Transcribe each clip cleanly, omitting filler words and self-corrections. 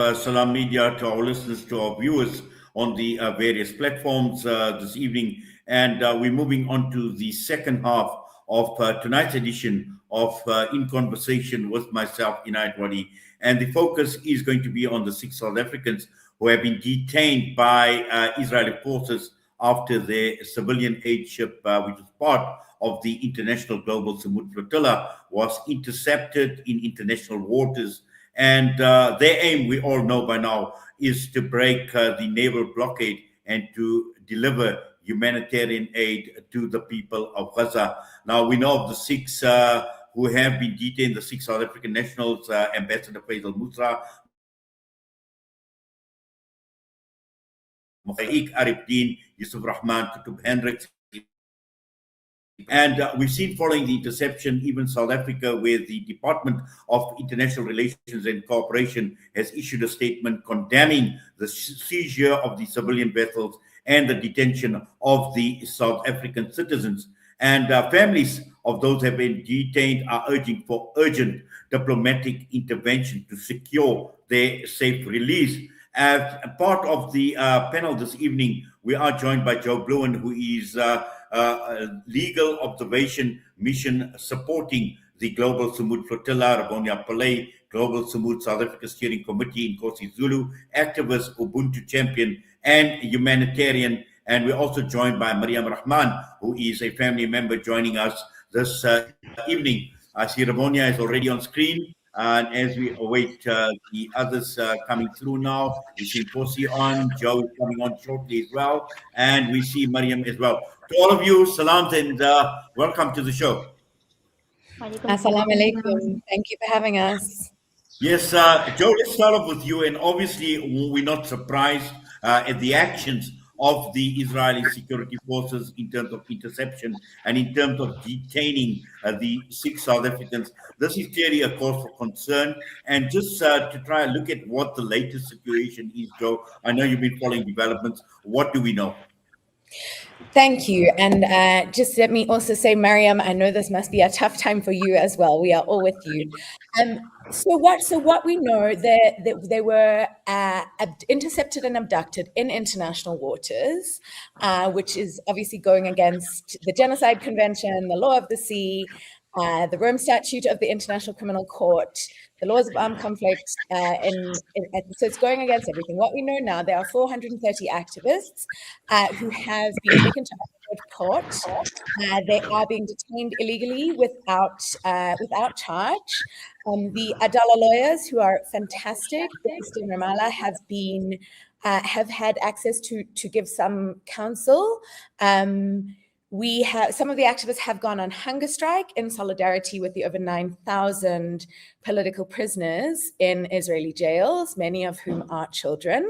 Salam Media, to our listeners, to our viewers on the various platforms this evening. And we're moving on to the second half of tonight's edition of In Conversation with myself, Inayat Wadi. And the focus is going to be on the 6 South Africans who have been detained by Israeli forces after their civilian aid ship, which is part of the international Global Sumud Flotilla, was intercepted in international waters. And their aim, we all know by now, is to break the naval blockade and to deliver humanitarian aid to the people of Gaza. Now, we know of the 6 who have been detained, the 6 South African nationals, Ambassador Faisal Musa, Mohaik Arifdin, Yusuf Rahman, Kutub Hendricks. And we've seen following the interception, even South Africa, where the Department of International Relations and Cooperation has issued a statement condemning the seizure of the civilian vessels and the detention of the South African citizens. And families of those who have been detained are urging for urgent diplomatic intervention to secure their safe release. As a part of the panel this evening, we are joined by Joe Bluen, who is legal observation mission supporting the Global Sumud Flotilla, Ravonia Pillay, Global Sumud South Africa Steering Committee, Nkosi Zulu, activist, Ubuntu champion, and humanitarian. And we're also joined by Maryam Rahman, who is a family member joining us this evening. I see Ravonia is already on screen. And as we await the others coming through now, we see Nkosi on, Joe is coming on shortly as well, and we see Maryam as well. To all of you, salams and welcome to the show. Assalamu alaikum. Thank you for having us. Yes, Joe, let's start off with you. And obviously, we're not surprised at the actions of the Israeli security forces in terms of interception and in terms of detaining the 6 South Africans. This is clearly a cause for concern. And just to try and look at what the latest situation is, Joe, I know you've been following developments. What do we know? Thank you. And just let me also say, Maryam, I know this must be a tough time for you as well. We are all with you. So what we know, they were intercepted and abducted in international waters, which is obviously going against the Genocide Convention, the law of the sea, the Rome Statute of the International Criminal Court, the laws of armed conflict, so it's going against everything. What we know now, there are 430 activists who have been taken to court. They are being detained illegally without charge. The Adala lawyers, who are fantastic, based in Ramallah, have had access to give some counsel. Some of the activists have gone on hunger strike in solidarity with the over 9,000 political prisoners in Israeli jails, many of whom are children.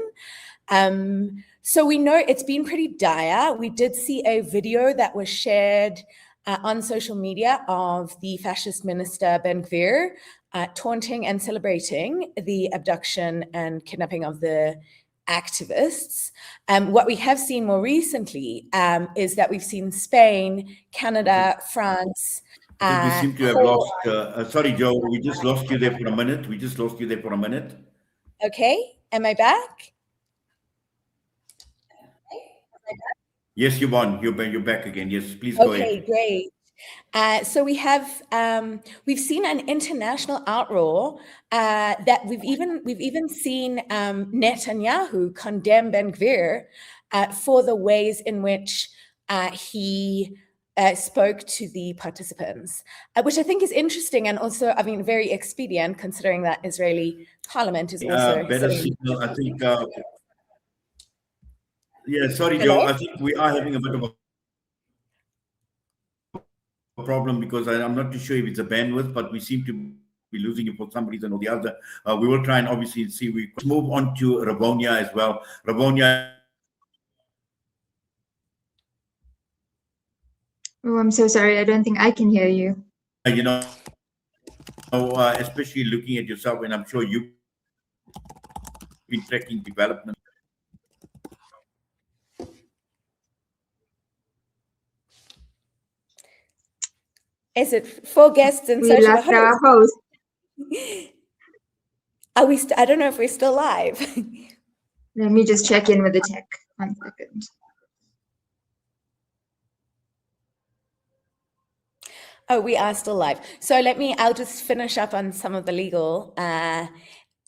So we know it's been pretty dire. We did see a video that was shared on social media of the fascist minister Ben-Gvir taunting and celebrating the abduction and kidnapping of the activists. What we have seen more recently is that we've seen Spain, Canada, France. We seem to have lost, sorry, Joe, we just lost you there for a minute. Okay, am I back? Yes, you're on. You're back again. Yes, please go ahead. Okay, great. So we've seen an international outroar that we've even seen Netanyahu condemn Ben-Gvir for the ways in which he spoke to the participants, which I think is interesting and also, I mean, very expedient considering that Israeli parliament is also better signal. I think. Yeah, sorry, Joe. I think we are having a bit of a problem because I'm not too sure if it's a bandwidth, but we seem to be losing it for some reason or the other. We will try and obviously see. We move on to Ravonia as well. Ravonia. Oh, I'm so sorry. I don't think I can hear you. You know, especially looking at yourself, and I'm sure you've been tracking development. Is it 4 guests and we lost our host? Are we? I don't know if we're still live. Let me just check in with the tech. 1 second. Oh, we are still live. So I'll just finish up on some of the legal.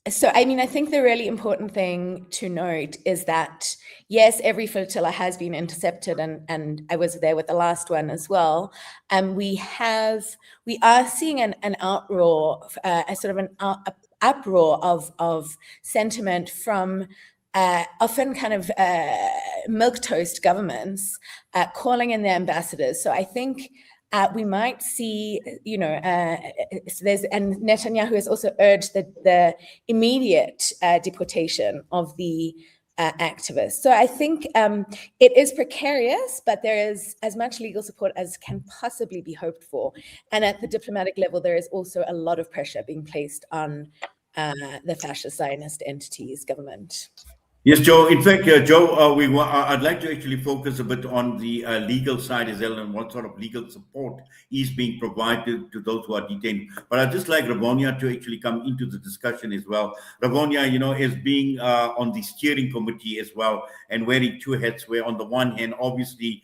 So, I mean, I think the really important thing to note is that, yes, every flotilla has been intercepted, and I was there with the last one as well. And we are seeing an outroar, a sort of an uproar of sentiment from often kind of milquetoast governments calling in their ambassadors. So I think we might see, so and Netanyahu has also urged the immediate deportation of the activists. So I think it is precarious, but there is as much legal support as can possibly be hoped for. And at the diplomatic level, there is also a lot of pressure being placed on the fascist Zionist entity's government. Yes, Joe. In fact, Joe, I'd like to actually focus a bit on the legal side as well, and what sort of legal support is being provided to those who are detained. But I'd just like Ravonia to actually come into the discussion as well. Ravonia, is being on the steering committee as well, and wearing two hats. Where on the one hand, obviously,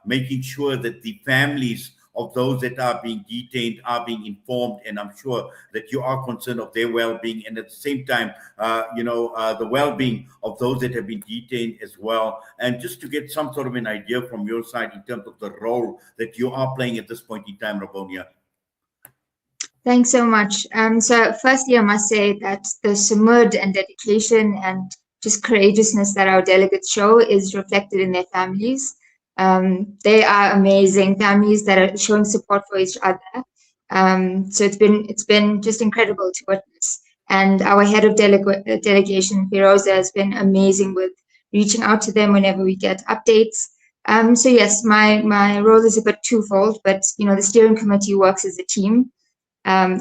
making sure that the families of those that are being detained are being informed, and I'm sure that you are concerned of their well-being, and at the same time, the well-being of those that have been detained as well. And just to get some sort of an idea from your side in terms of the role that you are playing at this point in time, Ravonia. Thanks so much. So firstly, I must say that the sumud and dedication and just courageousness that our delegates show is reflected in their families. They are amazing families that are showing support for each other. So it's been just incredible to witness. And our head of delegation, Firoza, has been amazing with reaching out to them whenever we get updates. So yes, my role is a bit twofold, but the steering committee works as a team,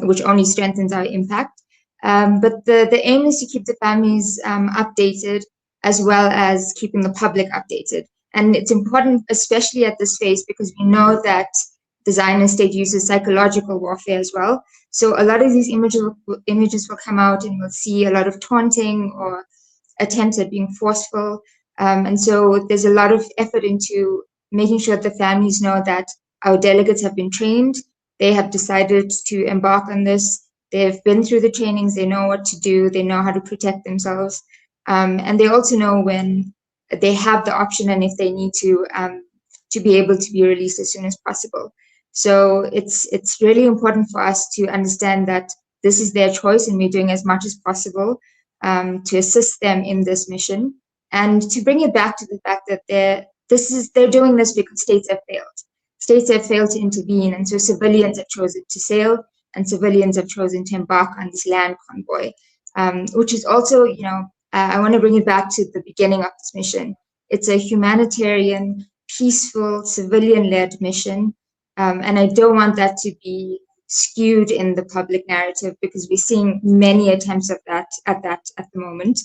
which only strengthens our impact. But the aim is to keep the families updated, as well as keeping the public updated. And it's important, especially at this phase, because we know that the Zionist state uses psychological warfare as well. So a lot of these images will come out, and we'll see a lot of taunting or attempts at being forceful. And so there's a lot of effort into making sure that the families know that our delegates have been trained. They have decided to embark on this. They've been through the trainings. They know what to do. They know how to protect themselves. And they also know when they have the option and if they need to be able to be released as soon as possible. So it's really important for us to understand that this is their choice, and we're doing as much as possible to assist them in this mission, and to bring it back to the fact that they're doing this because states have failed. States have failed to intervene, and so civilians have chosen to sail, and civilians have chosen to embark on this land convoy, which is also, I want to bring it back to the beginning of this mission. It's a humanitarian, peaceful, civilian-led mission, and I don't want that to be skewed in the public narrative, because we're seeing many attempts of that at the moment.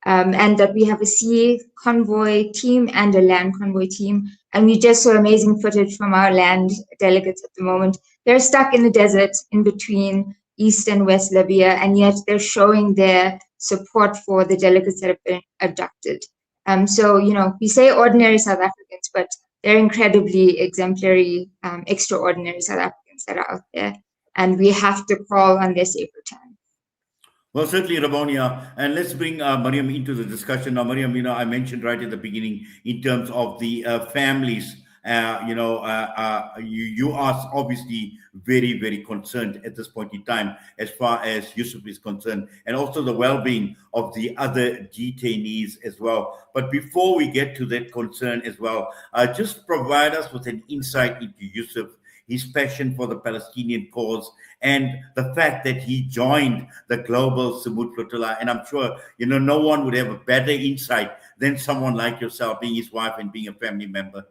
And that we have a sea convoy team and a land convoy team. And we just saw amazing footage from our land delegates at the moment. They're stuck in the desert in between East and West Libya, and yet they're showing their support for the delegates that have been abducted. So, we say ordinary South Africans, but they're incredibly exemplary, extraordinary South Africans that are out there. And we have to call on their safe return. Well, certainly, Ravonia, and let's bring Maryam into the discussion. Now, Maryam, I mentioned right at the beginning in terms of the families. You are obviously very, very concerned at this point in time as far as Yusuf is concerned, and also the well-being of the other detainees as well. But before we get to that concern as well, just provide us with an insight into Yusuf, his passion for the Palestinian cause, and the fact that he joined the Global Sumud Flotilla. And I'm sure, no one would have a better insight than someone like yourself, being his wife and being a family member.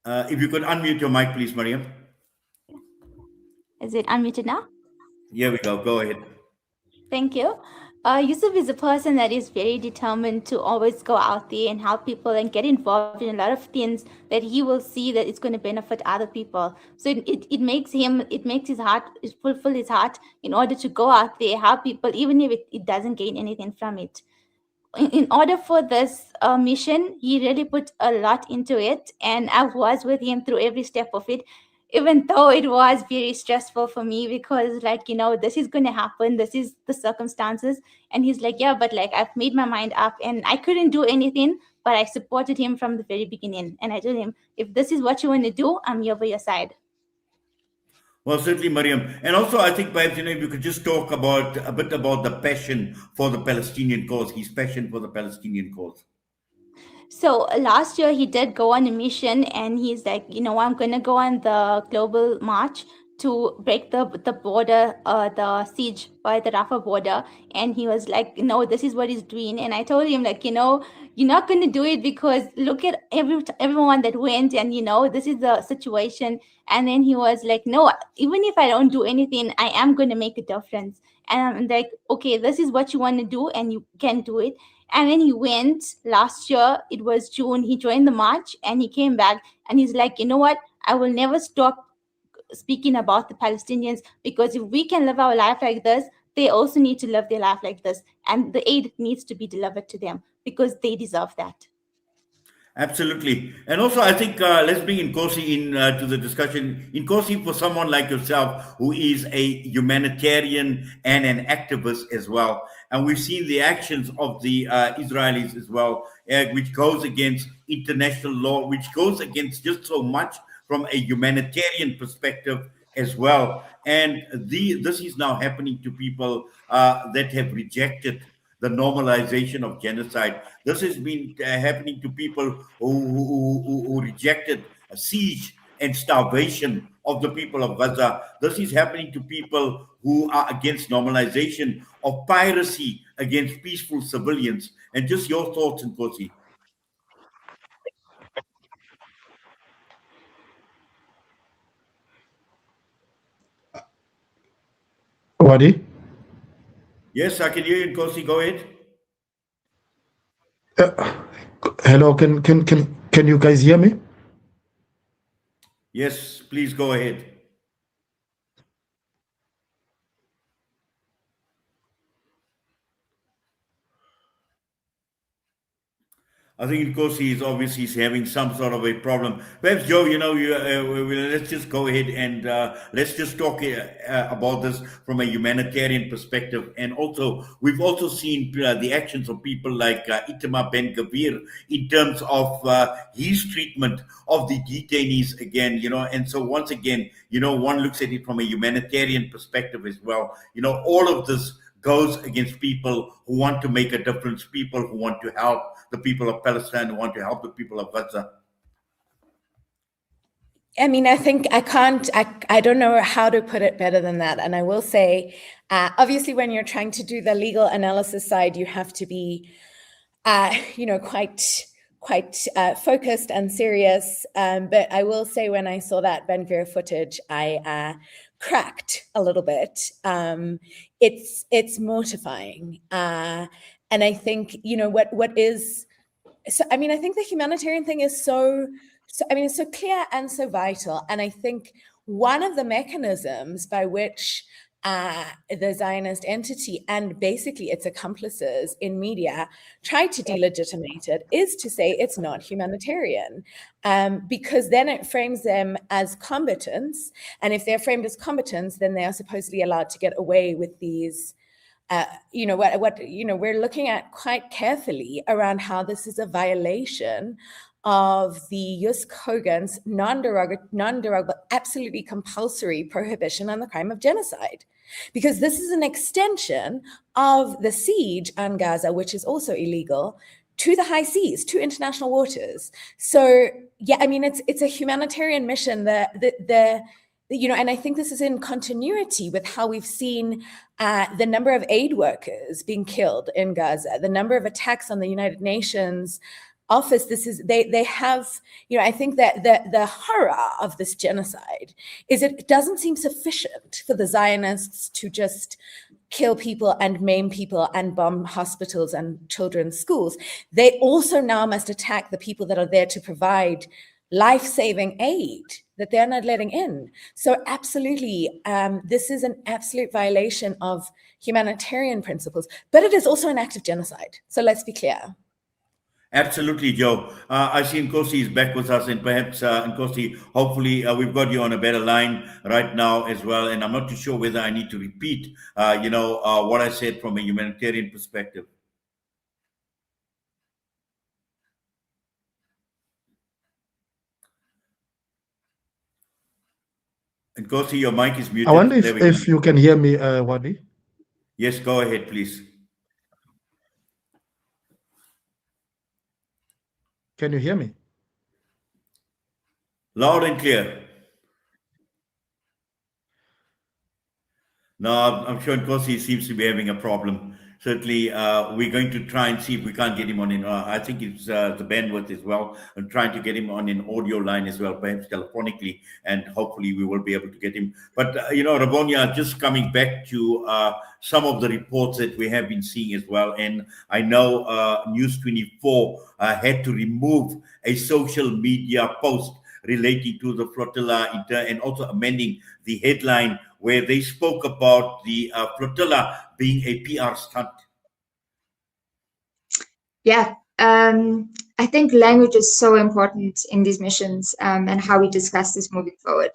If you could unmute your mic, please, Maryam. Is it unmuted now? Here we go. Go ahead. Thank you. Yusuf is a person that is very determined to always go out there and help people and get involved in a lot of things that he will see that it's going to benefit other people. So it makes his heart, it fulfill his heart in order to go out there, help people, even if it doesn't gain anything from it. In order for this mission, he really put a lot into it, and I was with him through every step of it, even though it was very stressful for me because, like, this is going to happen, this is the circumstances. And he's like, yeah, but like, I've made my mind up, and I couldn't do anything, but I supported him from the very beginning. And I told him, if this is what you want to do, I'm here by your side. Well, certainly, Maryam. And also, I think perhaps, if you could just talk a bit about the passion for the Palestinian cause, his passion for the Palestinian cause. So last year he did go on a mission, and he's like, I'm going to go on the global march to break the border, the siege by the Rafah border. And he was like, no, this is what he's doing. And I told him, like, you're not going to do it because look at everyone that went, and this is the situation. And then he was like, no, even if I don't do anything, I am going to make a difference. And I'm like, okay, this is what you want to do, and you can do it. And then he went last year, it was June, he joined the march, and he came back, and he's like, you know what, I will never stop speaking about the Palestinians, because if we can live our life like this, they also need to live their life like this. And the aid needs to be delivered to them because they deserve that. Absolutely. And also, I think let's bring Nkosi to the discussion. Nkosi, for someone like yourself, who is a humanitarian and an activist as well, and we've seen the actions of the Israelis as well, which goes against international law, which goes against just so much from a humanitarian perspective as well. And this is now happening to people that have rejected the normalization of genocide. This has been happening to people who rejected a siege and starvation of the people of Gaza. This is happening to people who are against normalization of piracy against peaceful civilians. And just your thoughts, Nkosi. Wadi? Yes, I can hear you, Nkosi. Go ahead. Hello, can you guys hear me? Yes, please go ahead. I think Nkosi is obviously having some sort of a problem. Perhaps, Joe, let's just go ahead and let's just talk about this from a humanitarian perspective. And also, we've also seen the actions of people like Itamar Ben-Gvir in terms of his treatment of the detainees again, and so once again, one looks at it from a humanitarian perspective as well. All of this goes against people who want to make a difference, people who want to help the people of Palestine, who want to help the people of Gaza. I mean, I think I don't know how to put it better than that. And I will say, obviously, when you're trying to do the legal analysis side, you have to be, quite focused and serious. But I will say, when I saw that Ben-Gvir footage, I cracked a little bit. It's mortifying. And I think, what is, so, I mean, I think the humanitarian thing is it's so clear and so vital. And I think one of the mechanisms by which the Zionist entity and basically its accomplices in media try to delegitimate it is to say it's not humanitarian, because then it frames them as combatants. And if they're framed as combatants, then they are supposedly allowed to get away with these. We're looking at quite carefully around how this is a violation of the Jus Kogan's non-derogable, absolutely compulsory prohibition on the crime of genocide. Because this is an extension of the siege on Gaza, which is also illegal, to the high seas, to international waters. So, yeah, I mean, it's a humanitarian mission. And I think this is in continuity with how we've seen the number of aid workers being killed in Gaza, the number of attacks on the United Nations office. They have, I think that the horror of this genocide is it doesn't seem sufficient for the Zionists to just kill people and maim people and bomb hospitals and children's schools. They also now must attack the people that are there to provide life-saving aid that they're not letting in. So absolutely, this is an absolute violation of humanitarian principles, but it is also an act of genocide. So let's be clear. Absolutely, Joe. I see Nkosi is back with us, and perhaps Nkosi, hopefully we've got you on a better line right now as well. And I'm not too sure whether I need to repeat, what I said from a humanitarian perspective. Nkosi, your mic is muted. I wonder There we go. if you can hear me, Wadi. Yes, go ahead, please. Can you hear me? Loud and clear. No, I'm sure Nkosi seems to be having a problem. Certainly, we're going to try and see if we can't get him on in. I think it's the bandwidth as well. I'm trying to get him on an audio line as well, perhaps telephonically, and hopefully we will be able to get him. But, Rabonia, just coming back to some of the reports that we have been seeing as well. And I know News 24 had to remove a social media post relating to the flotilla and also amending the headline where they spoke about the flotilla being a PR stunt. Yeah, I think language is so important in these missions and how we discuss this moving forward.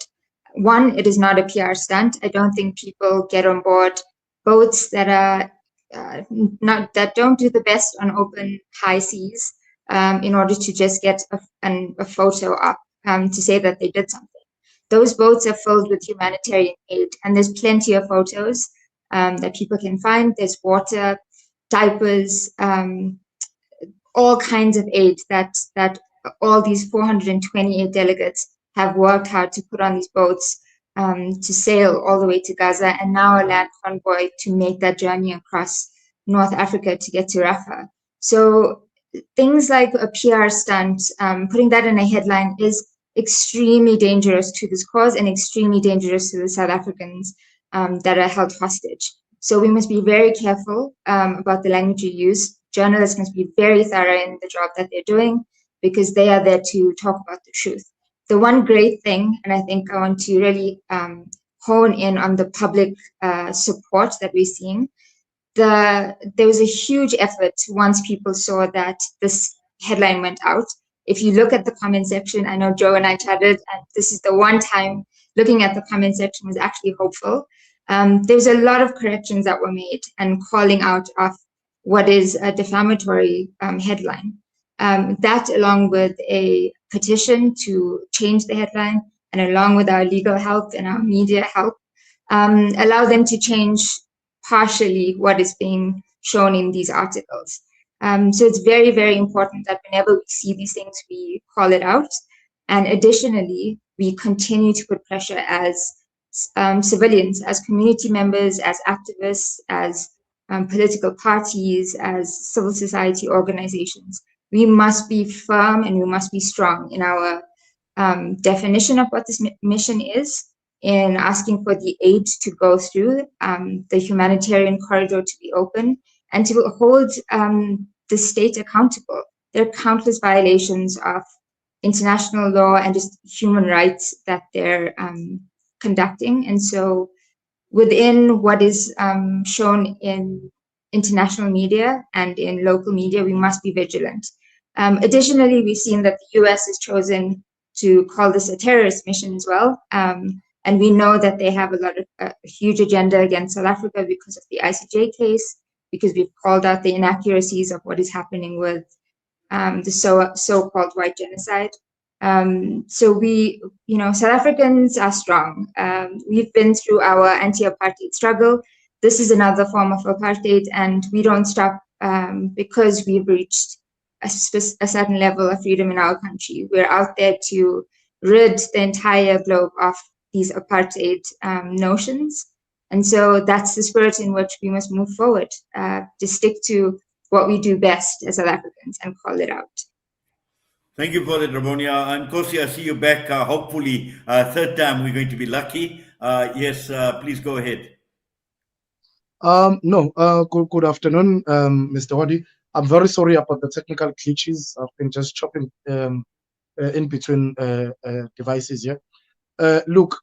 One, it is not a PR stunt. I don't think people get on board boats that are that don't do the best on open high seas in order to just get a photo up to say that they did something. Those boats are filled with humanitarian aid, and there's plenty of photos that people can find. There's water, diapers, all kinds of aid that all these 428 delegates have worked hard to put on these boats to sail all the way to Gaza, and now a land convoy to make that journey across North Africa to get to Rafah. So things like a PR stunt, putting that in a headline is extremely dangerous to this cause and extremely dangerous to the South Africans that are held hostage. So we must be very careful about the language we use. Journalists must be very thorough in the job that they're doing because they are there to talk about the truth. The one great thing, and I think I want to really hone in on the public support that we're seeing, there was a huge effort once people saw that this headline went out. If you look at the comment section, I know Joe and I chatted, and this is the one time looking at the comment section was actually hopeful. There's a lot of corrections that were made and calling out of what is a defamatory headline. That, along with a petition to change the headline, and along with our legal help and our media help, allow them to change partially what is being shown in these articles. So it's very, very important that whenever we see these things, we call it out. And additionally, we continue to put pressure as civilians, as community members, as activists, as political parties, as civil society organizations. We must be firm and we must be strong in our definition of what this mission is, in asking for the aid to go through, the humanitarian corridor to be open, and to hold the state accountable. There are countless violations of international law and just human rights that they're conducting. And so within what is shown in international media and in local media, we must be vigilant. Additionally, we've seen that the US has chosen to call this a terrorist mission as well. And we know that they have a huge agenda against South Africa because of the ICJ case, because we've called out the inaccuracies of what is happening with the so-called white genocide. So South Africans are strong. We've been through our anti-apartheid struggle. This is another form of apartheid, and we don't stop because we've reached a certain level of freedom in our country. We're out there to rid the entire globe of these apartheid notions. And so that's the spirit in which we must move forward, to stick to what we do best as South Africans and call it out. Thank you for that, Ramonia. And Nkosi, I see you back. Hopefully, third time we're going to be lucky. Yes, please go ahead. No, good afternoon, Mr. Wadi. I'm very sorry about the technical glitches. I've been just chopping in between devices here. Look,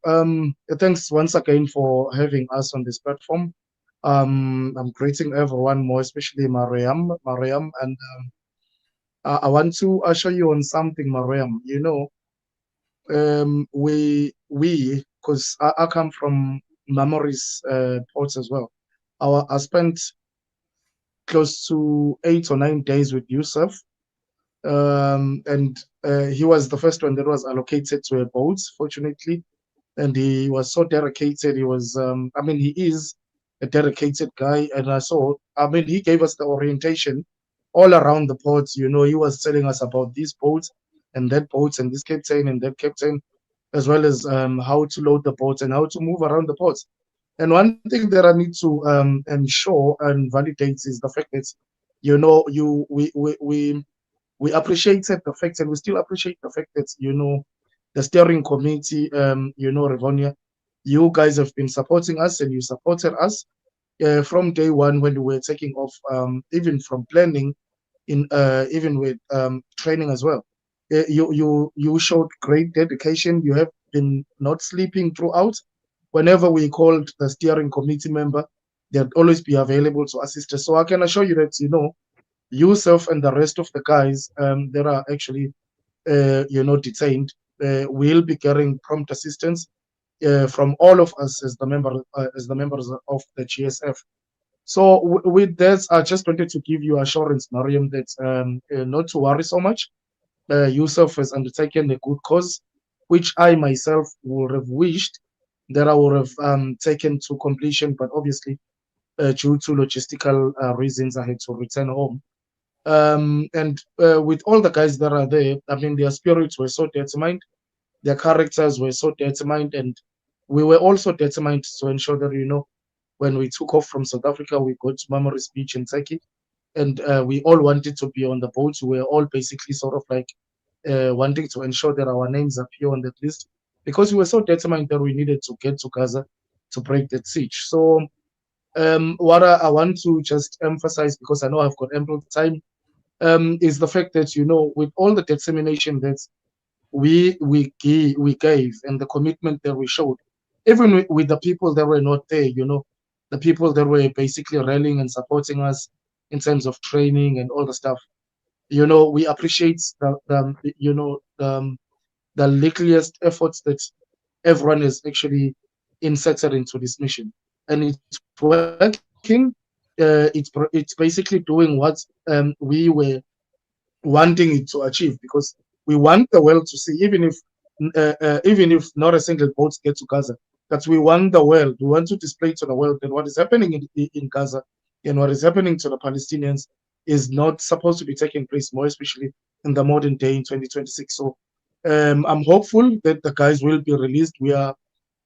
thanks once again for having us on this platform. I'm greeting everyone, more especially Maryam, and I want to assure you on something, Maryam. You know, because I come from Memories ports as well. I spent close to 8 or 9 days with Yusuf, and he was the first one that was allocated to a boat, fortunately, and he was so dedicated. He was, I mean, he is a dedicated guy, and I mean, he gave us the orientation all around the ports. You know, he was telling us about these boats and that boats and this captain and that captain, as well as how to load the boats and how to move around the ports. And one thing that I need to ensure and validate is the fact that, you know, we appreciated the fact, and we still appreciate the fact that, you know, the steering committee, you know, Rivonia, you guys have been supporting us, and you supported us from day one when we were taking off, even from planning, even with training as well. You showed great dedication. You have been not sleeping throughout. Whenever we called the steering committee member, they'd always be available to assist us. So I can assure you that, you know, Yusuf and the rest of the guys that are actually, you know, detained, will be getting prompt assistance from all of us as the members of the GSF. So with this, I just wanted to give you assurance, Maryam, that not to worry so much. Yusuf has undertaken a good cause, which I myself would have wished that I would have taken to completion, but obviously, due to logistical reasons, I had to return home. And with all the guys that are there, I mean, their spirits were so determined, their characters were so determined, and we were also determined to ensure that, you know, when we took off from South Africa, we got to Memories Beach in Turkey, and we all wanted to be on the boat. We were all basically sort of like wanting to ensure that our names appear on that list, because we were so determined that we needed to get to Gaza to break that siege. So what I want to just emphasize, because I know I've got ample time, is the fact that, you know, with all the determination that we gave and the commitment that we showed, even with the people that were not there, you know, the people that were basically rallying and supporting us in terms of training and all the stuff, you know, we appreciate the you know, the littlest efforts that everyone is actually inserted into this mission, and it's working. It's basically doing what we were wanting it to achieve, because we want the world to see, even if not a single boat gets to Gaza, that we want the world, we want to display to the world that what is happening in Gaza and what is happening to the Palestinians is not supposed to be taking place, more especially in the modern day in 2026. So I'm hopeful that the guys will be released. We are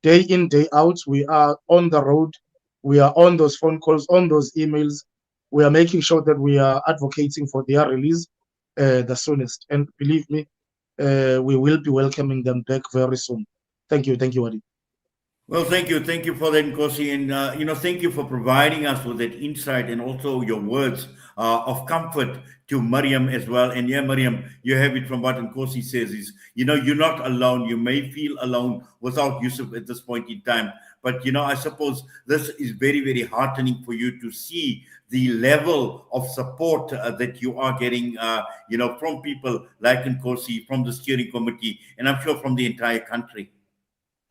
day in, day out. We are on the road. We are on those phone calls, on those emails. We are making sure that we are advocating for their release the soonest. And believe me, we will be welcoming them back very soon. Thank you. Thank you, Wadi. Well, thank you. Thank you for that, Nkosi. And, you know, thank you for providing us with that insight and also your words of comfort to Maryam as well. And yeah, Maryam, you have it from what Nkosi says is, you know, you're not alone. You may feel alone without Yusuf at this point in time. But, you know, I suppose this is very, very heartening for you to see the level of support that you are getting, you know, from people like Nkosi, from the steering committee, and I'm sure from the entire country.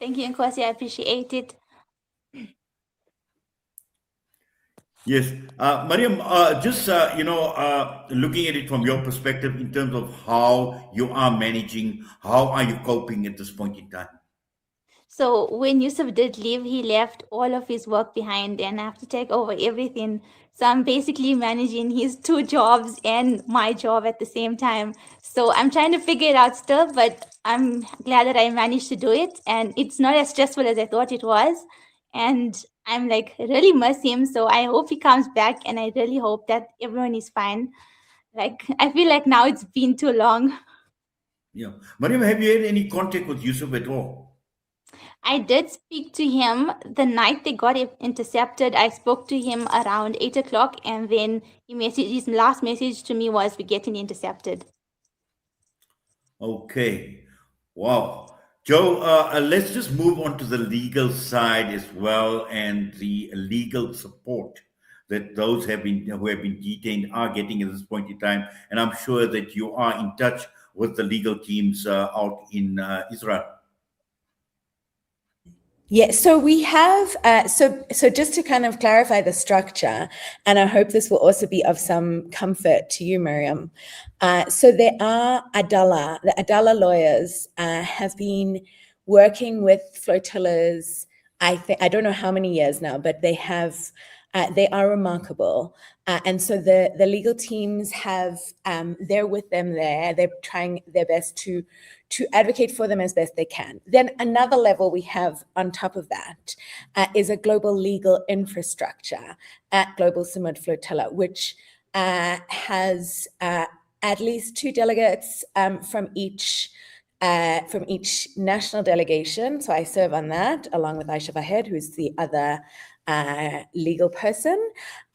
Thank you, Nkosi. I appreciate it. Yes, Maryam, just you know, looking at it from your perspective in terms of how you are managing, how are you coping at this point in time? So when Yusuf did leave, he left all of his work behind and I have to take over everything. So I'm basically managing his two jobs and my job at the same time. So I'm trying to figure it out still, but I'm glad that I managed to do it. And it's not as stressful as I thought it was. And I'm like really miss him. So I hope he comes back and I really hope that everyone is fine. Like I feel like now it's been too long. Yeah, Maryam, have you had any contact with Yusuf at all? I did speak to him the night they got intercepted. I spoke to him around 8 o'clock, and then his last message to me was, "We're getting intercepted." Okay. Wow. Joe, let's just move on to the legal side as well, and the legal support that those who have been detained are getting at this point in time. And I'm sure that you are in touch with the legal teams out in Israel. Yeah, so we have, so just to kind of clarify the structure, and I hope this will also be of some comfort to you, Maryam. So there are the Adala lawyers have been working with flotillas, I don't know how many years now, but they are remarkable. And so the legal teams they're with them there. They're trying their best to advocate for them as best they can. Then another level we have on top of that is a global legal infrastructure at Global Sumud Flotilla, which has at least 2 delegates from each national delegation. So I serve on that along with Aisha Vahed, who's the other legal person.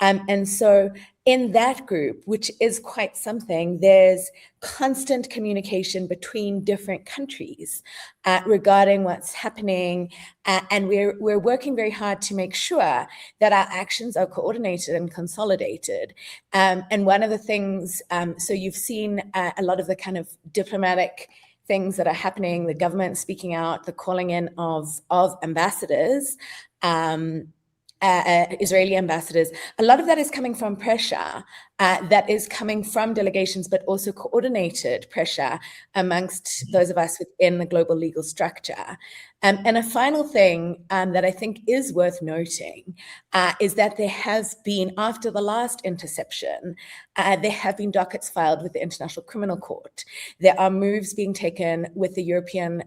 And so in that group, which is quite something, there's constant communication between different countries regarding what's happening. And we're working very hard to make sure that our actions are coordinated and consolidated. And one of the things, so you've seen a lot of the kind of diplomatic things that are happening, the government speaking out, the calling in of ambassadors, Israeli ambassadors. A lot of that is coming from pressure that is coming from delegations, but also coordinated pressure amongst those of us within the global legal structure. And a final thing that I think is worth noting is that there has been, after the last interception, there have been dockets filed with the International Criminal Court. There are moves being taken with the European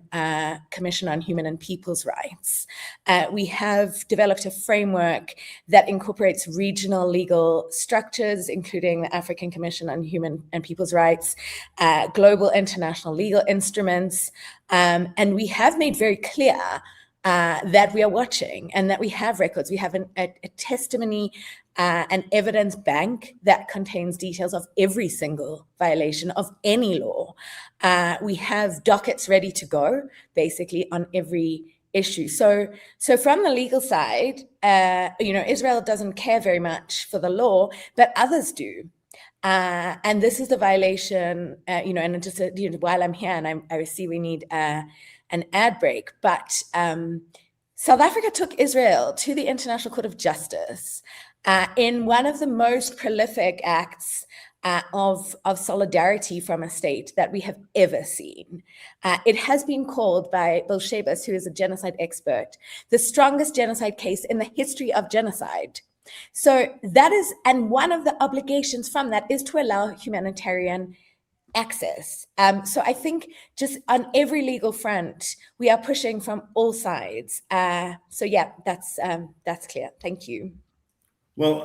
Commission on Human and People's Rights. We have developed a framework that incorporates regional legal structures, including the African Commission on Human and People's Rights, global international legal instruments, and we have made very clear that we are watching and that we have records. We have a testimony, an evidence bank that contains details of every single violation of any law. We have dockets ready to go, basically, on every issue. So from the legal side, Israel doesn't care very much for the law, but others do. And this is the violation, and just while I'm here, and I see we need an ad break, but South Africa took Israel to the International Court of Justice in one of the most prolific acts of solidarity from a state that we have ever seen. It has been called by Bill Shabas, who is a genocide expert, the strongest genocide case in the history of genocide. So that is, and one of the obligations from that is to allow humanitarian access. So I think just on every legal front, we are pushing from all sides. So yeah, that's clear. Thank you. Well,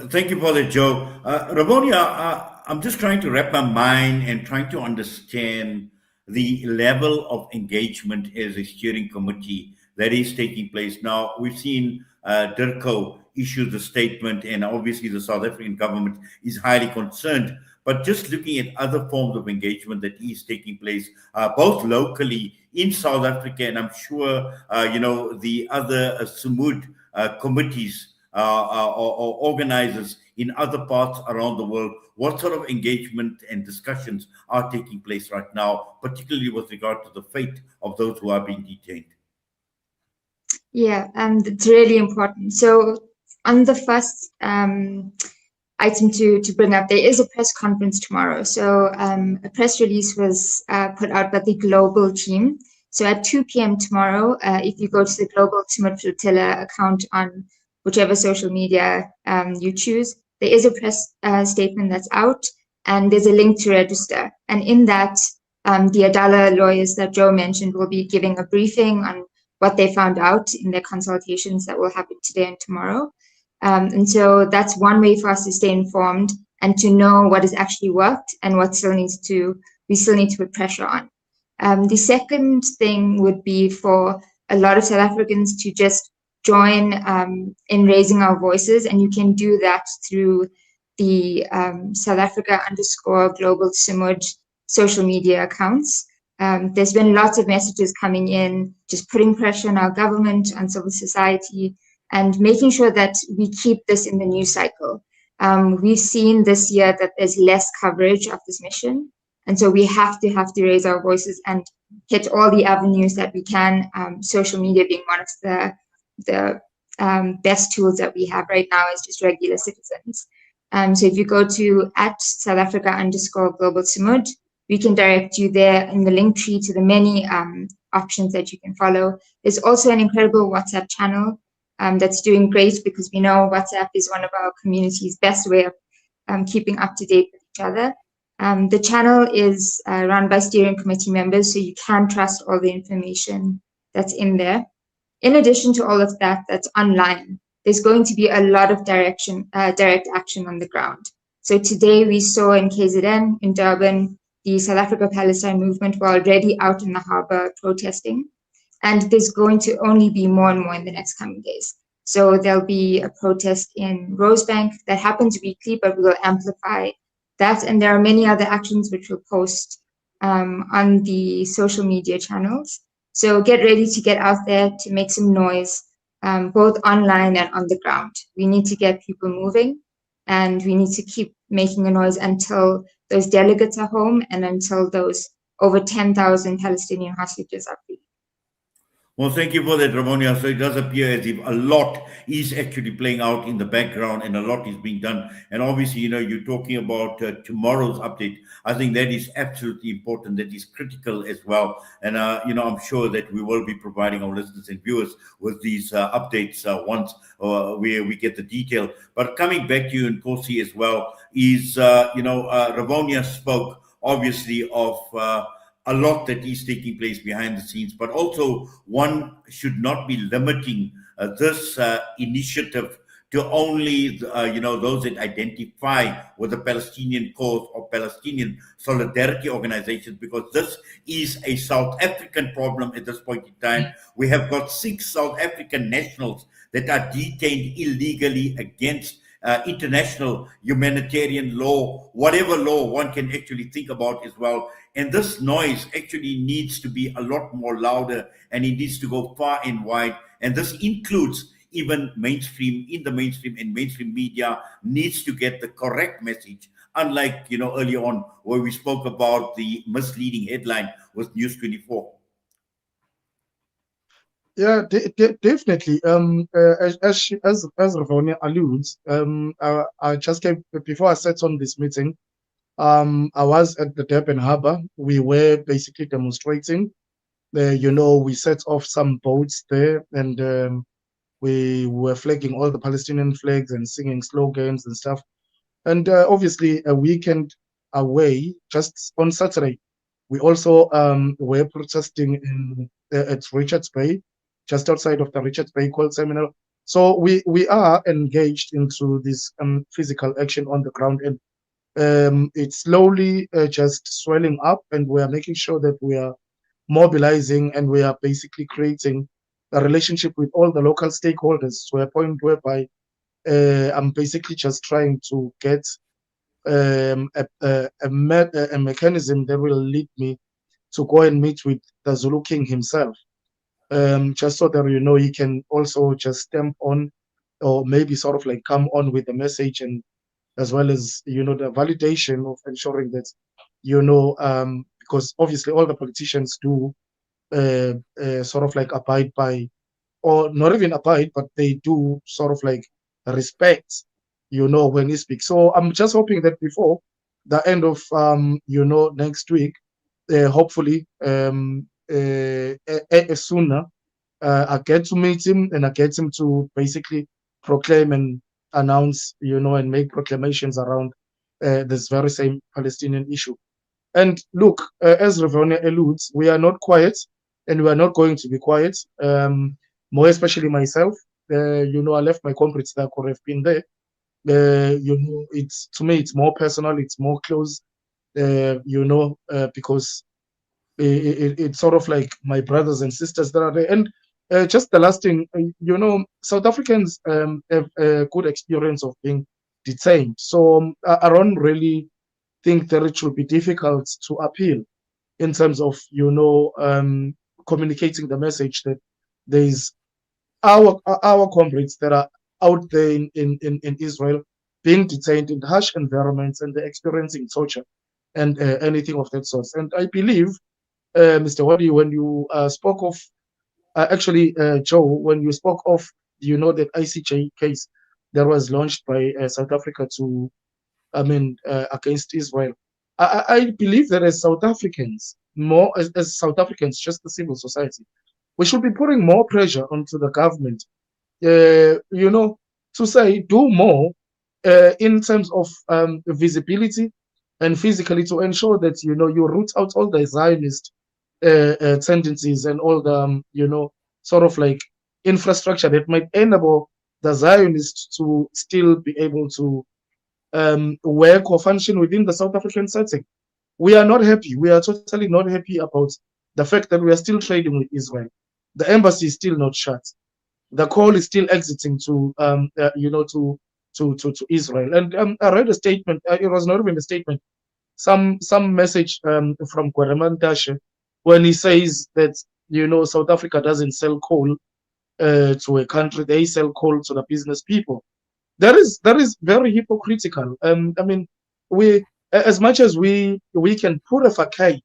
thank you for that, Joe. Ravonia, I'm just trying to wrap my mind and trying to understand the level of engagement as a steering committee that is taking place now. We've seen DIRCO issue the statement, and obviously the South African government is highly concerned. But just looking at other forms of engagement that is taking place, both locally in South Africa, and I'm sure, the other Sumud committees or organizers in other parts around the world, what sort of engagement and discussions are taking place right now, particularly with regard to the fate of those who are being detained? Yeah, it's really important. So on the first item to bring up, there is a press conference tomorrow. So a press release was put out by the global team. So at 2 p.m. tomorrow, if you go to the Global Sumud Flotilla account on whichever social media you choose, there is a press statement that's out, and there's a link to register. And in that, the Adala lawyers that Joe mentioned will be giving a briefing on what they found out in their consultations that will happen today and tomorrow. And so that's one way for us to stay informed and to know what has actually worked and what we still need to put pressure on. The second thing would be for a lot of South Africans to just join in raising our voices, and you can do that through the South Africa _ Global Sumud social media accounts. There's been lots of messages coming in, just putting pressure on our government, on civil society, and making sure that we keep this in the news cycle. We've seen this year that there's less coverage of this mission. And so we have to raise our voices and hit all the avenues that we can, social media being one of the best tools that we have right now as just regular citizens. So if you go to @South Africa _ Global Sumud, we can direct you there in the link tree to the many options that you can follow. There's also an incredible WhatsApp channel that's doing great, because we know WhatsApp is one of our community's best way of keeping up to date with each other. The channel is run by steering committee members, so you can trust all the information that's in there. In addition to all of that, that's online. There's going to be a lot of direct action on the ground. So today we saw in KZN, in Durban, the South Africa-Palestine movement were already out in the harbor protesting. And there's going to only be more and more in the next coming days. So there'll be a protest in Rosebank that happens weekly, but we will amplify that. And there are many other actions which we'll post on the social media channels. So get ready to get out there to make some noise, both online and on the ground. We need to get people moving, and we need to keep making a noise until those delegates are home and until those over 10,000 Palestinian hostages are free. Well, thank you for that, Ramonia. So it does appear as if a lot is actually playing out in the background and a lot is being done. And obviously, you're talking about tomorrow's update. I think that is absolutely important. That is critical as well. And, I'm sure that we will be providing our listeners and viewers with these updates once where we get the detail. But coming back to you, Nkosi, as well, is, Ramonia spoke obviously of a lot that is taking place behind the scenes, but also one should not be limiting this initiative to only, those that identify with the Palestinian cause or Palestinian solidarity organizations, because this is a South African problem at this point in time. We have got 6 South African nationals that are detained illegally against international humanitarian law, whatever law one can actually think about as well. And this noise actually needs to be a lot more louder, and it needs to go far and wide. And this includes even mainstream and mainstream media needs to get the correct message. Unlike, earlier on where we spoke about the misleading headline with News 24. Yeah, definitely. As Ravonia alludes, I just came before I sat on this meeting. I was at the Durban Harbour. We were basically demonstrating. We set off some boats there, and we were flagging all the Palestinian flags and singing slogans and stuff. And obviously, a weekend away, just on Saturday, we also were protesting at Richards Bay, just outside of the Richards Bay Coal Terminal. So we are engaged into this physical action on the ground, and it's slowly just swelling up, and we are making sure that we are mobilizing, and we are basically creating a relationship with all the local stakeholders to a point whereby I'm basically just trying to get a mechanism that will lead me to go and meet with the Zulu King himself, just so that he can also just stamp on, or maybe sort of like come on with the message, and as well as the validation of ensuring that because obviously all the politicians do sort of like abide by, or not even abide, but they do sort of like respect when he speaks. So I'm just hoping that before the end of next week, hopefully sooner, I get to meet him, and I get him to basically proclaim and announce and make proclamations around this very same Palestinian issue. And look, as Ravonia alludes, we are not quiet, and we are not going to be quiet. More especially myself, I left my comrades that could have been there. It's, to me, it's more personal, it's more close, because it's sort of like my brothers and sisters that are there. And just the last thing, South Africans have a good experience of being detained. So I don't really think that it should be difficult to appeal in terms of, communicating the message that there's our comrades that are out there in Israel being detained in harsh environments, and they're experiencing torture and anything of that sort. And I believe, Mr. Wadi, when you spoke of, Joe, when you spoke of, that ICJ case that was launched by South Africa to, against Israel, I believe that as South Africans, as South Africans, just the civil society, we should be putting more pressure onto the government, to say do more in terms of visibility and physically, to ensure that you root out all the Zionist tendencies and all the sort of like infrastructure that might enable the Zionists to still be able to work or function within the South African setting. We are not happy. We are totally not happy about the fact that we are still trading with Israel. The embassy is still not shut. The call is still exiting to to Israel. And I read a statement. It was not even a statement. Some message from Rahman when he says that South Africa doesn't sell coal to a country; they sell coal to the business people. That is very hypocritical. We, as much as we can put a facade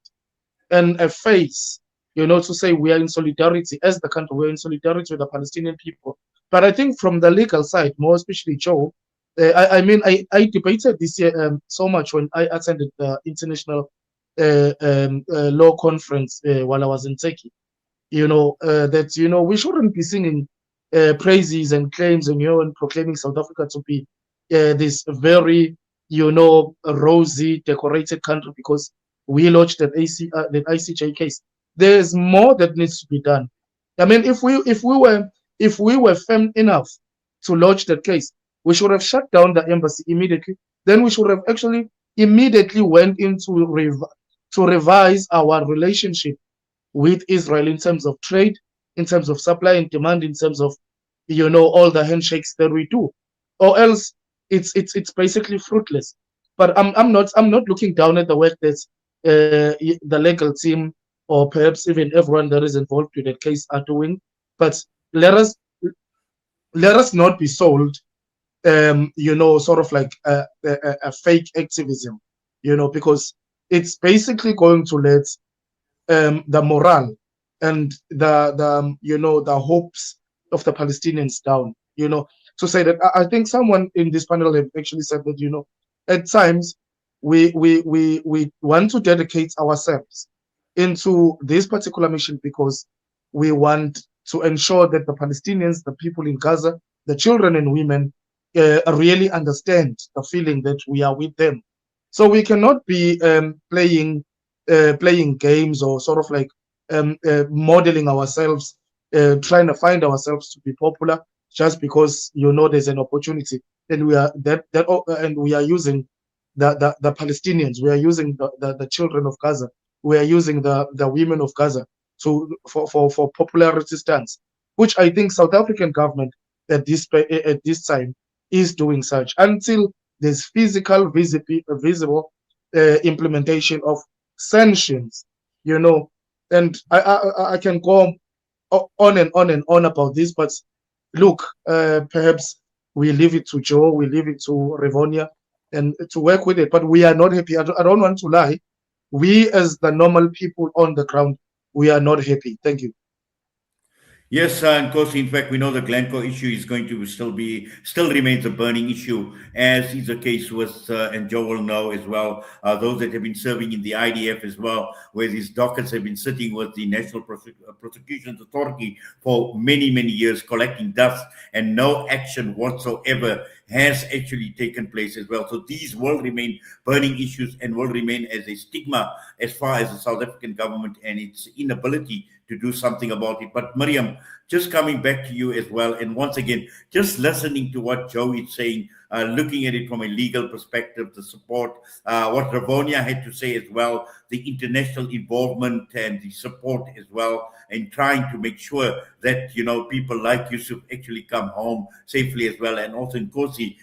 and a face, to say we are in solidarity as the country, we're in solidarity with the Palestinian people. But I think from the legal side, more especially Joe, I debated this year so much when I attended the international law conference while I was in Turkey. That we shouldn't be singing praises and claims and proclaiming South Africa to be this very rosy decorated country because we launched that ICJ case. There's more that needs to be done. I mean, if we were firm enough to launch that case, we should have shut down the embassy immediately. Then we should have actually immediately went into to revise our relationship with Israel in terms of trade, in terms of supply and demand, in terms of all the handshakes that we do, or else it's basically fruitless. But I'm not looking down at the work that the legal team or perhaps even everyone that is involved with that case are doing. But let us not be sold, sort of like a fake activism, because it's basically going to let the morale and the hopes of the Palestinians down. To say that I think someone in this panel have actually said that at times we want to dedicate ourselves into this particular mission because we want to ensure that the Palestinians, the people in Gaza, the children and women really understand the feeling that we are with them. So we cannot be playing games or sort of like modeling ourselves, trying to find ourselves to be popular just because there's an opportunity, and we are and we are using the Palestinians, we are using the children of Gaza, we are using the women of Gaza for popularity stunts, which I think South African government at this time is doing such until there's physical, visible implementation of sanctions, and I can go on and on and on about this, but look, perhaps we leave it to Joe, we leave it to Rivonia, and to work with it. But we are not happy. I don't want to lie. We, as the normal people on the ground, we are not happy. Thank you. Yes, Nkosi, in fact, we know the Glencoe issue is going to still remains a burning issue, as is the case with, and Joe will know as well, those that have been serving in the IDF as well, where these dockets have been sitting with the National Prosecutions Authority for many, many years, collecting dust, and no action whatsoever has actually taken place as well. So these will remain burning issues and will remain as a stigma as far as the South African government and its inability to do something about it. But Maryam, just coming back to you as well, and once again, just listening to what Joe is saying, looking at it from a legal perspective, the support, what Ravonia had to say as well, the international involvement and the support as well, and trying to make sure that, people like Yusuf actually come home safely as well, and also Nkosi,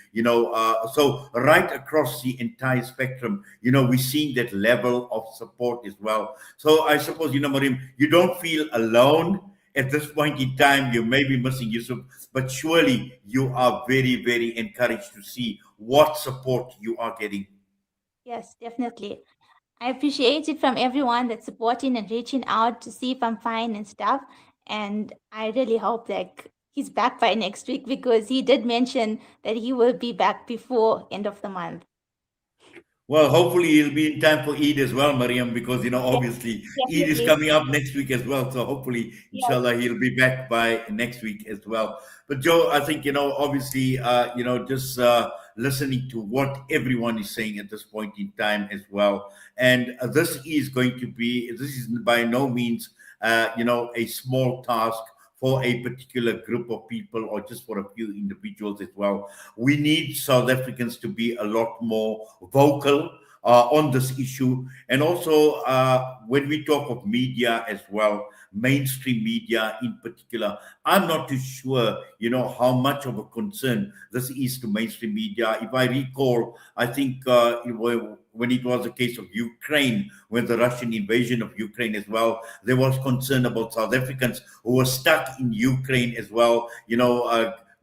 so right across the entire spectrum, we're seeing that level of support as well. So I suppose, Maryam, you don't feel alone at this point in time. You may be missing Yusuf, but surely you are very, very encouraged to see what support you are getting. Yes, definitely. I appreciate it from everyone that's supporting and reaching out to see if I'm fine and stuff. And I really hope that he's back by next week, because he did mention that he will be back before end of the month. Well, hopefully he'll be in time for Eid as well, Maryam, because, obviously Eid is coming up next week as well. So hopefully, inshallah, he'll be back by next week as well. But Joe, I think, obviously, just listening to what everyone is saying at this point in time as well. And this is by no means, a small task for a particular group of people or just for a few individuals as well. We need South Africans to be a lot more vocal on this issue. And also, when we talk of media as well, mainstream media in particular, I'm not too sure, how much of a concern this is to mainstream media. If I recall, I think when it was a case of Ukraine, when the Russian invasion of Ukraine as well, there was concern about South Africans who were stuck in Ukraine as well.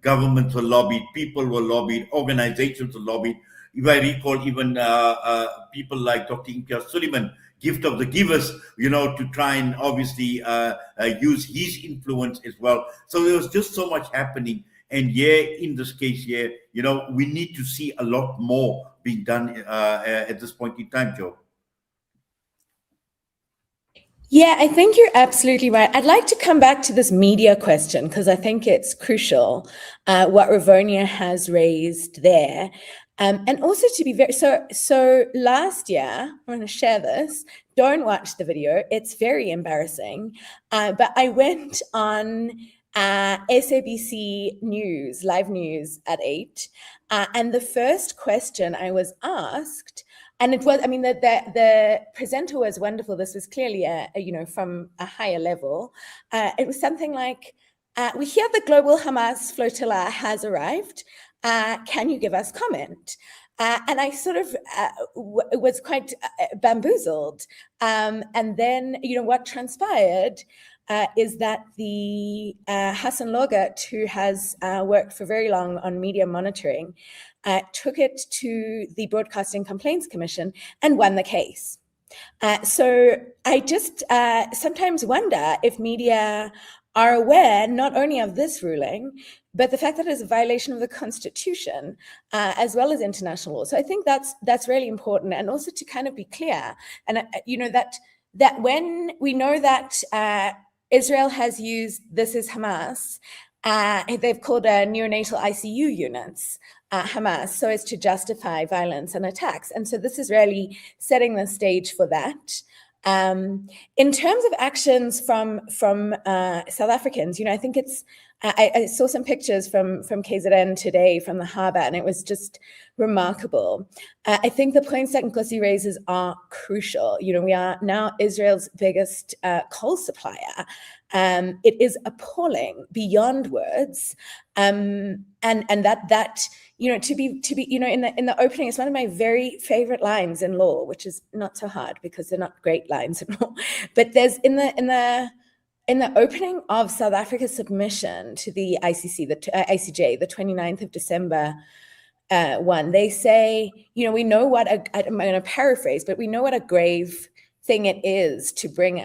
Governments were lobbied, people were lobbied, organizations were lobbied. If I recall, even people like Dr. Imtiaz Suleiman, gift of the givers, to try and obviously use his influence as well. So there was just so much happening. And in this case we need to see a lot more being done at this point in time, Joe. Yeah, I think you're absolutely right. I'd like to come back to this media question, because I think it's crucial what Ravonia has raised there. And also to be very, so last year, I'm going to share this. Don't watch the video. It's very embarrassing. But I went on SABC News, live news at 8. And the first question I was asked, and it was, the presenter was wonderful. This was clearly from a higher level. It was something like, we hear the Global Hamas Flotilla has arrived. Can you give us comment? And I sort of was quite bamboozled. And then, what transpired is that the Hassan Logat, who has worked for very long on media monitoring, took it to the Broadcasting Complaints Commission and won the case. So I just sometimes wonder if media are aware not only of this ruling, but the fact that it's a violation of the Constitution, as well as international law. So I think that's really important, and also to kind of be clear, and that when we know that Israel has used "this is Hamas," they've called neonatal ICU units Hamas, so as to justify violence and attacks, and so this is really setting the stage for that. In terms of actions from South Africans, I think it's. I saw some pictures from KZN today from the harbour, and it was just remarkable. I think the points that Nkosi raises are crucial. We are now Israel's biggest coal supplier. It is appalling beyond words, and that to be in the opening, it's one of my very favorite lines in law, which is not so hard because they're not great lines in law. But there's in the opening of South Africa's submission to the ICJ, the 29th of December one, they say, we know what I'm going to paraphrase, but we know what a grave thing it is to bring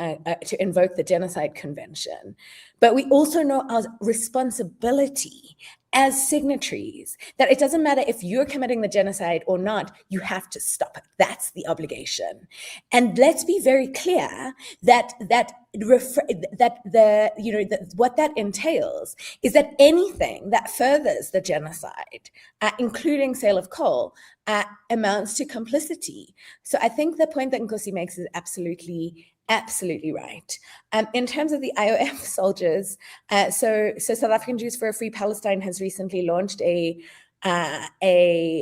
to invoke the Genocide Convention. But we also know our responsibility as signatories, that it doesn't matter if you're committing the genocide or not, you have to stop it. That's the obligation. And let's be very clear that what that entails is that anything that furthers the genocide, including sale of coal, amounts to complicity. So I think the point that Nkosi makes is absolutely right. In terms of the IOF soldiers, so South African Jews for a Free Palestine has recently launched a a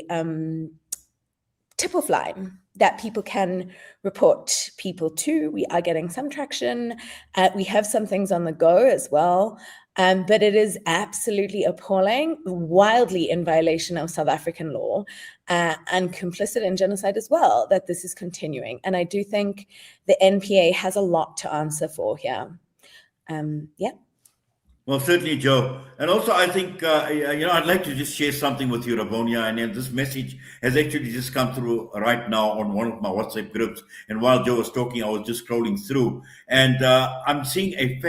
tip-off line that people can report people to. We are getting some traction. We have some things on the go as well. But it is absolutely appalling, wildly in violation of South African law, and complicit in genocide as well, that this is continuing. And I do think the NPA has a lot to answer for here. Yeah. Well, certainly, Joe. And also, I think, I'd like to just share something with you, Rabonia. And then this message has actually just come through right now on one of my WhatsApp groups. And while Joe was talking, I was just scrolling through. And I'm seeing a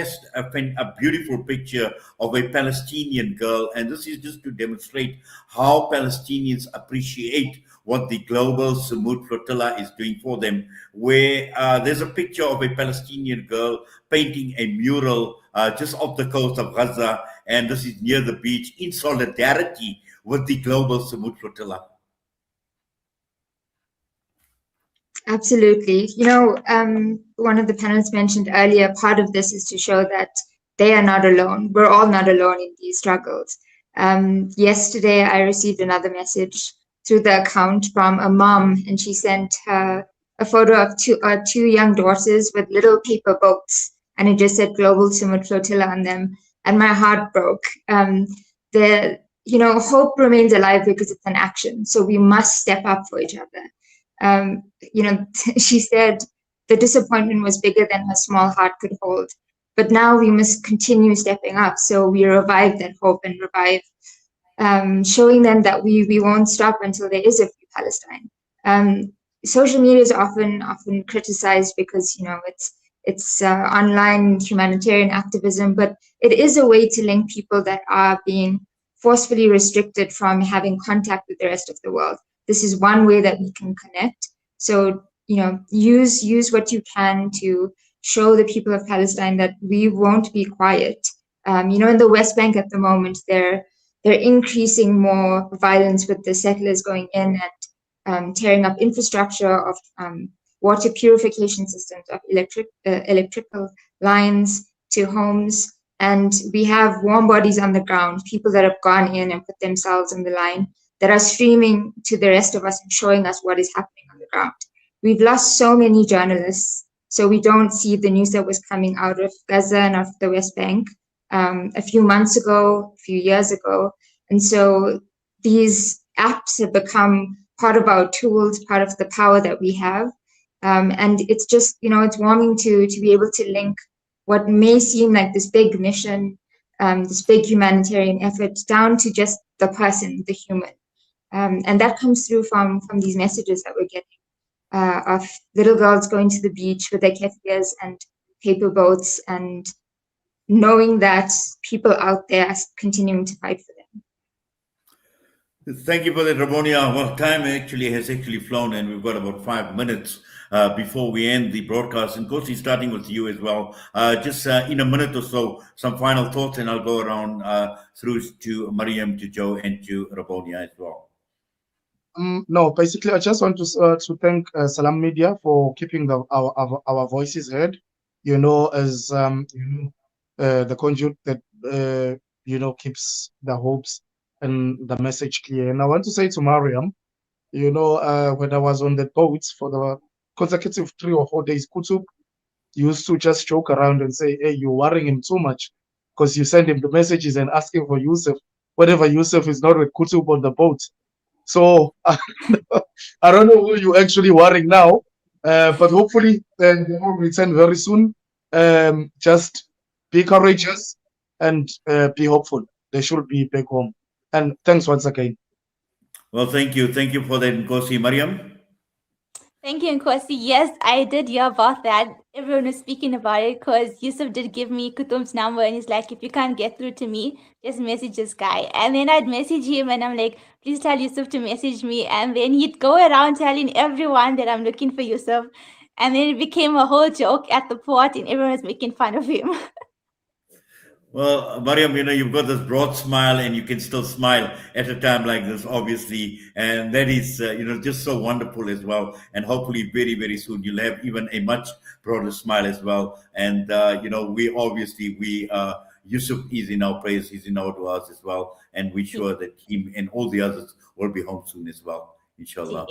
beautiful picture of a Palestinian girl. And this is just to demonstrate how Palestinians appreciate what the Global Sumud Flotilla is doing for them, where there's a picture of a Palestinian girl painting a mural just off the coast of Gaza, and this is near the beach, in solidarity with the Global Sumud Flotilla. Absolutely. One of the panelists mentioned earlier, part of this is to show that they are not alone. We're all not alone in these struggles. Yesterday, I received another message through the account from a mom, and she sent her a photo of two young daughters with little paper boats, and it just said Global Sumud Flotilla on them, and my heart broke. Hope remains alive because it's an action, so we must step up for each other. She said the disappointment was bigger than her small heart could hold, but now we must continue stepping up, so we revive that hope and revive showing them that we won't stop until there is a free Palestine. Social media is often criticized because it's online humanitarian activism, but it is a way to link people that are being forcefully restricted from having contact with the rest of the world. This is one way that we can connect. So use what you can to show the people of Palestine that we won't be quiet. In the West Bank at the moment, they're increasing more violence with the settlers going in and tearing up infrastructure of water purification systems, of electrical lines to homes. And we have warm bodies on the ground, people that have gone in and put themselves on the line, that are streaming to the rest of us and showing us what is happening on the ground. We've lost so many journalists, so we don't see the news that was coming out of Gaza and of the West Bank a few months ago, a few years ago. And so these apps have become part of our tools, part of the power that we have. And it's just, it's warming to be able to link what may seem like this big mission, this big humanitarian effort, down to just the person, the human. And that comes through from these messages that we're getting of little girls going to the beach with their keffirs and paper boats, and knowing that people out there are continuing to fight for them. Thank you for that, Rabonia. Well, time has flown, and we've got about 5 minutes before we end the broadcast. And Nkosi, starting with you as well, just in a minute or so, some final thoughts, and I'll go around through to Maryam, to Joe, and to Rabonia as well. No, basically, I just want to thank Salam Media for keeping our voices heard. As the conduit that keeps the hopes and the message clear. And I want to say to Maryam, when I was on the boat for the consecutive 3 or 4 days, Kutub used to just joke around and say, "Hey, you're worrying him too much because you send him the messages and asking for Yusuf, whatever Yusuf is not with Kutub on the boat." So I don't know who you're actually worrying now, but hopefully they will return very soon. Just be courageous and be hopeful. They should be back home. And thanks once again. Well, thank you. Thank you for that, Nkosi. Maryam? Thank you, Nkosi. Yes, I did hear about that. Everyone was speaking about it because Yusuf did give me Kutum's number, and he's like, if you can't get through to me, just message this guy. And then I'd message him and I'm like, please tell Yusuf to message me. And then he'd go around telling everyone that I'm looking for Yusuf. And then it became a whole joke at the port and everyone was making fun of him. Well, Maryam, you've got this broad smile, and you can still smile at a time like this, obviously. And that is, just so wonderful as well. And hopefully very, very soon you'll have even a much broader smile as well. And, we Yusuf is in our prayers, he's in our du'as as well, and we're sure that him and all the others will be home soon as well, inshallah.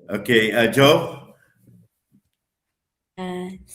Okay, Joe?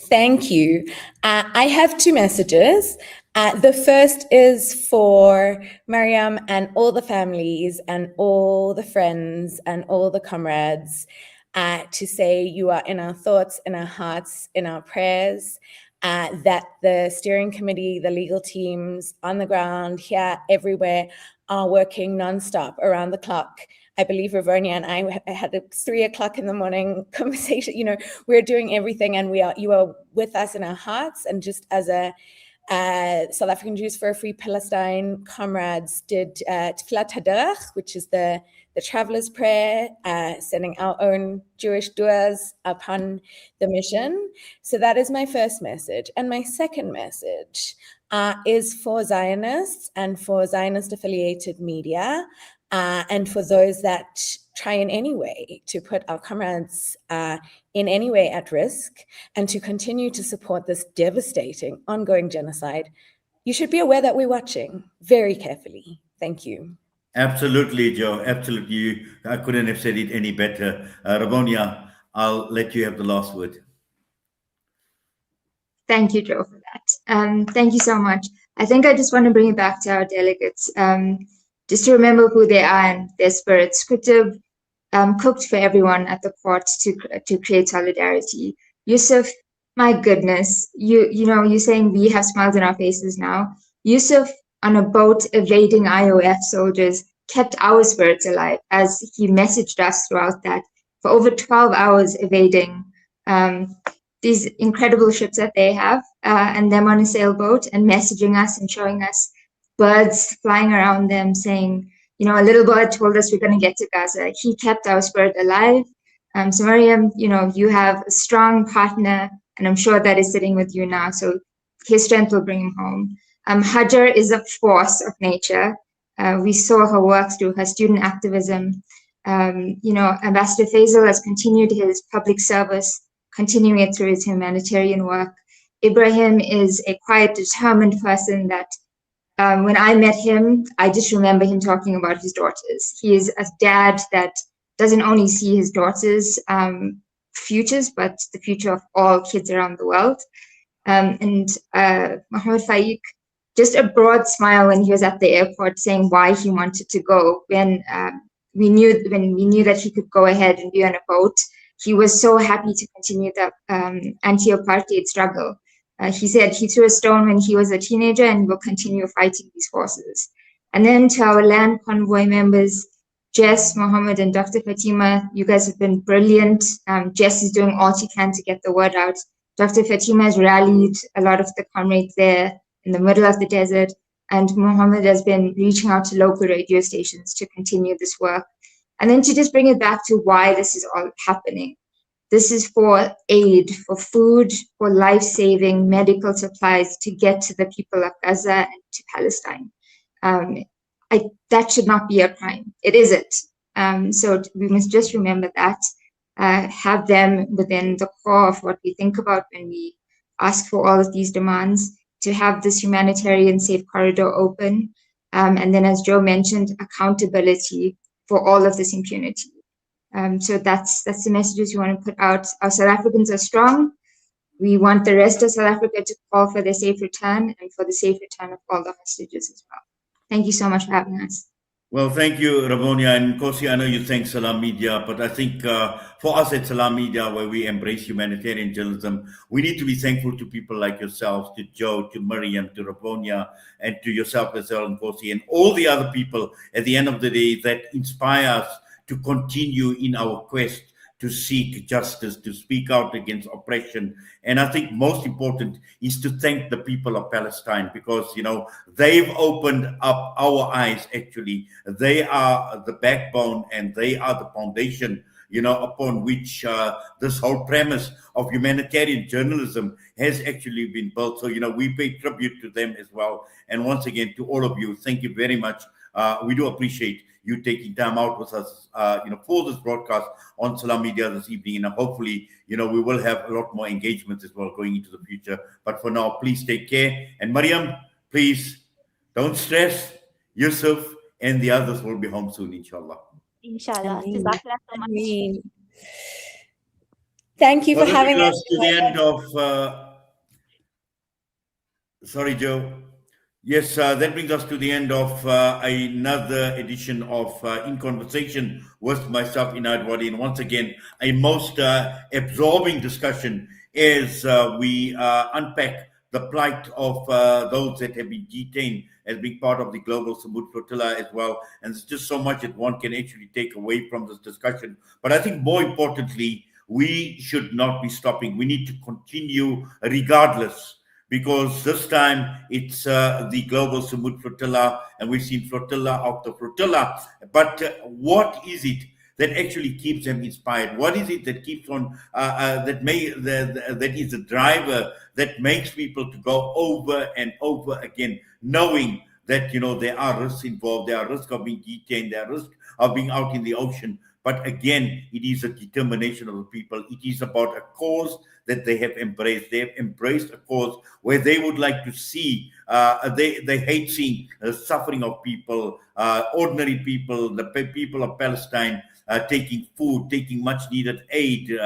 Thank you. I have two messages. The first is for Maryam and all the families and all the friends and all the comrades, to say you are in our thoughts, in our hearts, in our prayers, that the steering committee, the legal teams on the ground here, everywhere, are working nonstop around the clock. I believe Ravonia and I had a 3 o'clock in the morning conversation. You know, we're doing everything, and you are with us in our hearts. And just as a South African Jews for a Free Palestine comrades did Tfilat Haderach, which is the traveler's prayer, sending our own Jewish duas upon the mission. So that is my first message. And my second message is for Zionists and for Zionist-affiliated media, and for those that try in any way to put our comrades in any way at risk, and to continue to support this devastating ongoing genocide. You should be aware that we're watching very carefully. Thank you. Absolutely, Joe. Absolutely. I couldn't have said it any better. Ravonia, I'll let you have the last word. Thank you, Joe, for that. Thank you so much. I think I just want to bring it back to our delegates. Just to remember who they are and their spirit. Scripted, cooked for everyone at the port to create solidarity. Yusuf, my goodness, you're saying we have smiles on our faces now. Yusuf on a boat evading IOF soldiers kept our spirits alive, as he messaged us throughout that for over 12 hours, evading these incredible ships that they have, and them on a sailboat and messaging us and showing us birds flying around them saying, a little bird told us we're going to get to Gaza. He kept our spirit alive. So Maryam, you have a strong partner, and I'm sure that is sitting with you now. So his strength will bring him home. Hajar is a force of nature. We saw her work through her student activism. Ambassador Faisal has continued his public service, continuing it through his humanitarian work. Ibrahim is a quiet, determined person that when I met him, I just remember him talking about his daughters. He is a dad that doesn't only see his daughters' futures, but the future of all kids around the world. And Mohammed Faiq, just a broad smile when he was at the airport saying why he wanted to go. When we knew that he could go ahead and be on a boat, he was so happy to continue the anti-apartheid struggle. He said he threw a stone when he was a teenager and will continue fighting these forces. And then to our land convoy members, Jess, Mohammed, and Dr. Fatima, you guys have been brilliant. Jess is doing all she can to get the word out. Dr. Fatima has rallied a lot of the comrades there in the middle of the desert, and Mohammed has been reaching out to local radio stations to continue this work. And then to just bring it back to why this is all happening. This is for aid, for food, for life-saving medical supplies to get to the people of Gaza and to Palestine. That should not be a crime. It isn't. So we must just remember that, have them within the core of what we think about when we ask for all of these demands, to have this humanitarian safe corridor open. And then, as Joe mentioned, accountability for all of this impunity. So that's the messages we want to put out. Our South Africans are strong. We want the rest of South Africa to call for their safe return and for the safe return of all the hostages as well. Thank you so much for having us. Well, thank you, Ravonia and Nkosi. I know you thank Salam Media, but I think for us at Salam Media, where we embrace humanitarian journalism, we need to be thankful to people like yourselves, to Joe, to Maryam, to Ravonia, and to yourself as well, Nkosi, and all the other people at the end of the day that inspire us to continue in our quest to seek justice, to speak out against oppression. And I think most important is to thank the people of Palestine, because, they've opened up our eyes, actually. They are the backbone and they are the foundation, upon which this whole premise of humanitarian journalism has actually been built. So, we pay tribute to them as well. And once again, to all of you, thank you very much. We do appreciate you taking time out with us, for this broadcast on Salam Media this evening. And hopefully, we will have a lot more engagements as well going into the future. But for now, please take care. And Maryam, please don't stress. Yusuf and the others will be home soon, inshallah. Inshallah. Ameen. Jazakallah so much. Ameen. Thank you Well, for that having brings us. us to the end of. Sorry, Joe. Yes, that brings us to the end of another edition of In Conversation with myself, Inad Wadi. And once again, a most absorbing discussion as we unpack the plight of those that have been detained as being part of the Global Sumud Flotilla as well. And there's just so much that one can actually take away from this discussion. But I think more importantly, we should not be stopping. We need to continue regardless, because this time it's the Global Sumud Flotilla, and we've seen flotilla after flotilla. But what is it that actually keeps them inspired? What is it that keeps on, that is the driver that makes people to go over and over again, knowing that, there are risks involved, there are risks of being detained, there are risks of being out in the ocean. But again, it is a determination of the people. It is about a cause that they have embraced. They have embraced a cause where they would like to see, they hate seeing the suffering of people, ordinary people, the people of Palestine, taking food, taking much needed aid,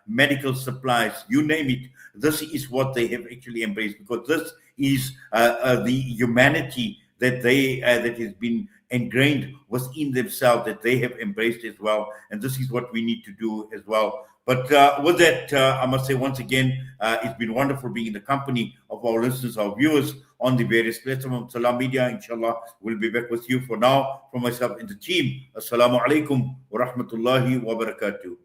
medical supplies, you name it. This is what they have actually embraced, because this is the humanity that that has been ingrained within themselves, that they have embraced as well. And this is what we need to do as well. But with that, I must say once again, it's been wonderful being in the company of our listeners, our viewers on the various platforms of Salam Media. Inshallah, we'll be back with you. For now, from myself and the team, Assalamu alaikum wa rahmatullahi wa barakatuh.